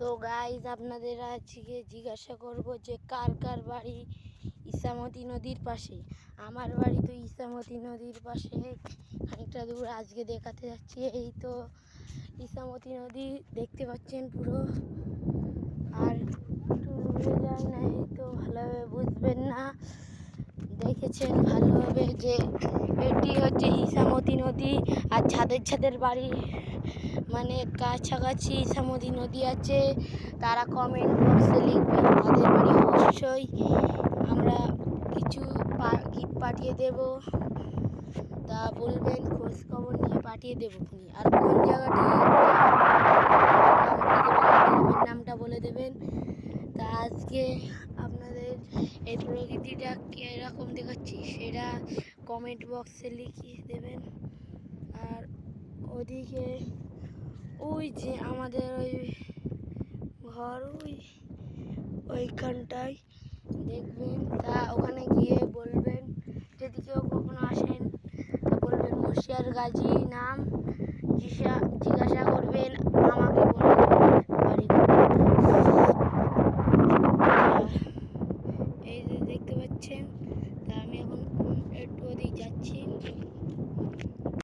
তো গাইজ আপনাদের আজকে জিজ্ঞাসা করব যে কার কার বাড়ি ইছামতি নদীর পাশে। আমার বাড়ি তো ইছামতি নদীর পাশে খানিকটা দূর। আজকে দেখাতে যাচ্ছি। এই তো ইছামতি নদী দেখতে পাচ্ছেন পুরো, আর একটু দূরে যায় না, এই তো ভালোভাবে বুঝবেন না, দেখেছেন ভালোভাবে যে এটি হচ্ছে ইছামতি নদী। আর ছাদের বাড়ি মানে কাছাকাছি ইছামতি নদী আছে, তারা কমেন্ট বক্সে লিখবেন তাদের বাড়ি। অবশ্যই আমরা কিছু গিফট পাঠিয়ে দেব, তা বলবেন, খোঁজ খবর নিয়ে পাঠিয়ে দেবো। আর কোন জায়গাটি নামটা বলে দেবেন। তা আজকে আপনাদের এই প্রকৃতিটা কীরকম দেখাচ্ছি সেটা কমেন্ট বক্সে লিখিয়ে দেবেন। আর ওদিকে ওই যে আমাদের ওই ঘর, ওইখানটায় দেখবেন, তা ওখানে গিয়ে বলবেন, যদি কেউ কখনো আসেন তা বলবেন মুর্শিয়ার গাজী নাম,